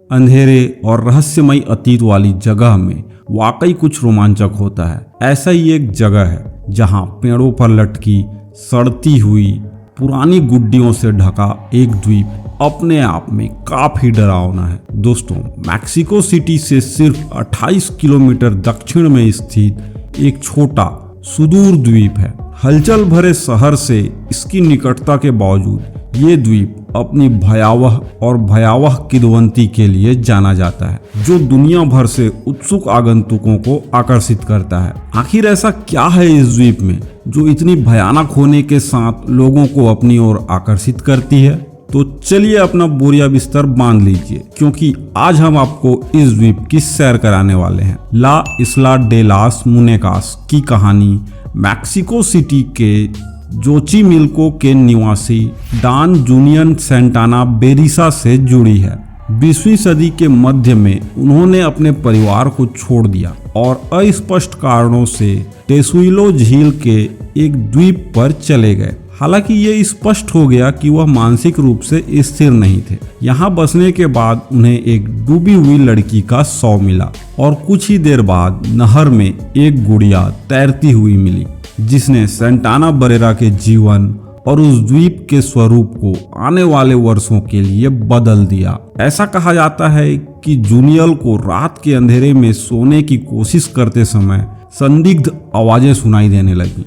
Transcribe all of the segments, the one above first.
अंधेरे और रहस्यमयी अतीत वाली जगह में वाकई कुछ रोमांचक होता है। ऐसा ही एक जगह है जहां पेड़ों पर लटकी सड़ती हुई पुरानी गुड्डियों से ढका एक द्वीप अपने आप में काफी डरावना है। दोस्तों, मैक्सिको सिटी से सिर्फ 28 किलोमीटर दक्षिण में स्थित एक छोटा सुदूर द्वीप है। हलचल भरे शहर से इसकी निकटता के बावजूद ये द्वीप अपनी भयावह किंवदंती के लिए जाना जाता है, जो दुनिया भर से उत्सुक आगंतुकों को आकर्षित करता है। आखिर ऐसा क्या है इस द्वीप में जो इतनी भयानक होने के साथ लोगों को अपनी ओर आकर्षित करती है? तो चलिए अपना बोरिया बिस्तर बांध लीजिए, क्योंकि आज हम आपको इस द्वीप की सैर कराने वाले हैं। ला इस्ला डे लास मुनेकास की कहानी मैक्सिको सिटी के जोचिमिल्को के निवासी डॉन जूलियन सेंटाना बेरिसा से जुड़ी है। 20वीं सदी के मध्य में उन्होंने अपने परिवार को छोड़ दिया और अस्पष्ट कारणों से टेसुइलो झील के एक द्वीप पर चले गए। हालांकि ये स्पष्ट हो गया कि वह मानसिक रूप से स्थिर नहीं थे। यहाँ बसने के बाद उन्हें एक डूबी हुई लड़की का शव मिला और कुछ ही देर बाद नहर में एक गुड़िया तैरती हुई मिली, जिसने सेंटाना बरेरा के जीवन और उस द्वीप के स्वरूप को आने वाले वर्षों के लिए बदल दिया। ऐसा कहा जाता है कि जूनियल को रात के अंधेरे में सोने की कोशिश करते समय संदिग्ध आवाजें सुनाई देने लगी।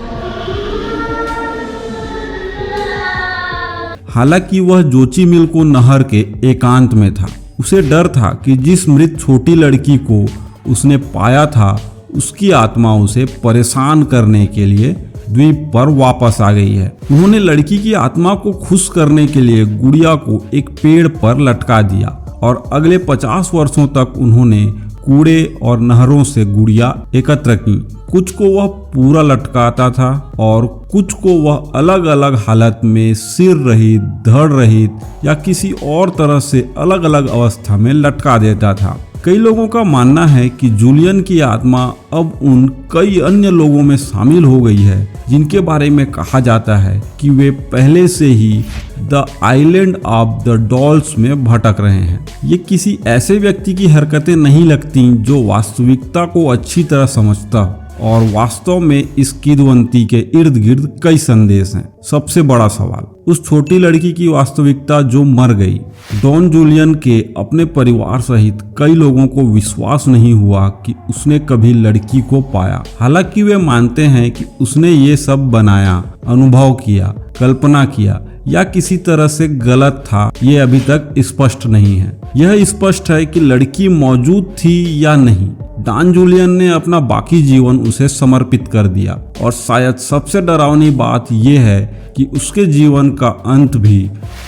हालांकि वह जोचिमिल्को नहर के एकांत में था। उसे डर था कि जिस मृत छोटी लड़की को उसने पाया था, उसकी आत्मा उसे परेशान करने के लिए द्वीप पर वापस आ गई है। उन्होंने लड़की की आत्मा को खुश करने के लिए गुड़िया को एक पेड़ पर लटका दिया और अगले 50 वर्षों तक उन्होंने कूड़े और नहरों से गुड़िया एकत्र की। कुछ को वह पूरा लटकाता था और कुछ को वह अलग अलग हालत में सिर रहित, धड़ रहित या किसी और तरह से अलग अलग अवस्था में लटका देता था। कई लोगों का मानना है कि जूलियन की आत्मा अब उन कई अन्य लोगों में शामिल हो गई है जिनके बारे में कहा जाता है कि वे पहले से ही the island of the dolls में भटक रहे हैं। ये किसी ऐसे व्यक्ति की हरकतें नहीं लगती जो वास्तविकता को अच्छी तरह समझता, और वास्तव में इस किंवदंती के इर्द गिर्द कई संदेश हैं। सबसे बड़ा सवाल उस छोटी लड़की की वास्तविकता जो मर गई। डॉन जूलियन के अपने परिवार सहित कई लोगों को विश्वास नहीं हुआ कि उसने कभी लड़की को पाया। हालांकि वे मानते हैं कि उसने ये सब बनाया, अनुभव किया, कल्पना किया या किसी तरह से गलत था। ये अभी तक स्पष्ट नहीं है। यह स्पष्ट है कि लड़की मौजूद थी या नहीं। डॉन जूलियन ने अपना बाकी जीवन उसे समर्पित कर दिया, और शायद सबसे डरावनी बात यह है कि उसके जीवन का अंत भी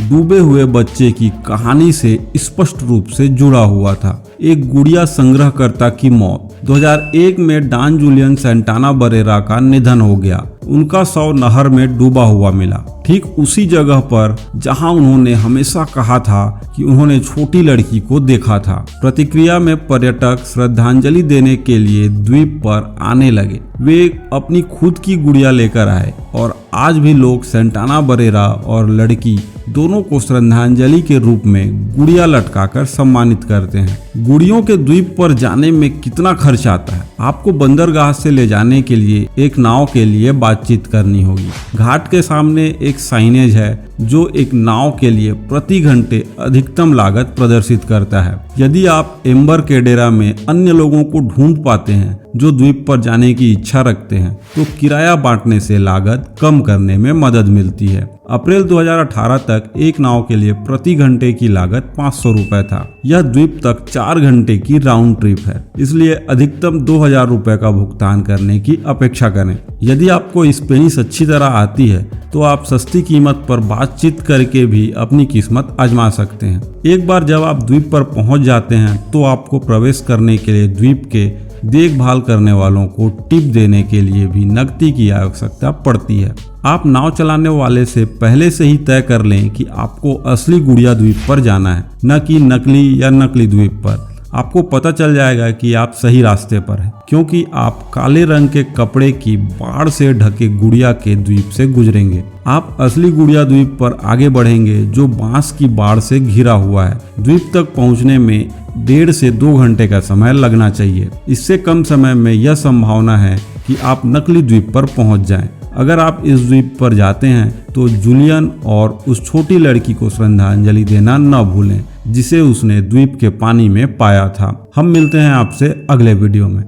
डूबे हुए बच्चे की कहानी से स्पष्ट रूप से जुड़ा हुआ था। एक गुड़िया संग्रहकर्ता की मौत। 2001 में डॉन जूलियन सेंटाना बरेरा का निधन हो गया। उनका शव नहर में डूबा हुआ मिला, ठीक उसी जगह पर जहां उन्होंने हमेशा कहा था कि उन्होंने छोटी लड़की को देखा था। प्रतिक्रिया में पर्यटक श्रद्धांजलि देने के लिए द्वीप पर आने लगे। वे अपनी खुद की गुड़िया लेकर आए और आज भी लोग सेंटाना बरेरा और लड़की दोनों को श्रद्धांजलि के रूप में गुड़िया लटकाकर सम्मानित करते हैं। गुड़ियों के द्वीप पर जाने में कितना खर्च आता है? आपको बंदरगाह से ले जाने के लिए एक नाव के लिए बातचीत करनी होगी। घाट के सामने एक साइनेज है जो एक नाव के लिए प्रति घंटे अधिकतम लागत प्रदर्शित करता है। यदि आप एम्बरकेडेरा में अन्य लोगों को ढूंढ पाते हैं जो द्वीप पर जाने की इच्छा रखते हैं, तो किराया बांटने से लागत कम करने में मदद मिलती है। अप्रैल 2018 तक एक नाव के लिए प्रति घंटे की लागत 500 रुपए था। यह द्वीप तक 4 घंटे की राउंड ट्रिप है, इसलिए अधिकतम 2000 रुपए का भुगतान करने की अपेक्षा करें। यदि आपको स्पेनिश अच्छी तरह आती है तो आप सस्ती कीमत पर बातचीत करके भी अपनी किस्मत आजमा सकते हैं। एक बार जब आप द्वीप पर पहुंच जाते हैं तो आपको प्रवेश करने के लिए द्वीप के देखभाल करने वालों को टिप देने के लिए भी नकदी की आवश्यकता पड़ती है। आप नाव चलाने वाले से पहले से ही तय कर लें कि आपको असली गुड़िया द्वीप पर जाना है, न कि नकली द्वीप पर। आपको पता चल जाएगा कि आप सही रास्ते पर हैं, क्योंकि आप काले रंग के कपड़े की बाढ़ से ढके गुड़िया के द्वीप से गुजरेंगे। आप असली गुड़िया द्वीप पर आगे बढ़ेंगे, जो बांस की बाढ़ से घिरा हुआ है। द्वीप तक पहुंचने में 1.5 से 2 घंटे का समय लगना चाहिए। इससे कम समय में यह संभावना है कि आप नकली द्वीप पर पहुंच जाएं। अगर आप इस द्वीप पर जाते हैं तो जूलियन और उस छोटी लड़की को श्रद्धांजलि देना न भूलें, जिसे उसने द्वीप के पानी में पाया था। हम मिलते हैं आपसे अगले वीडियो में।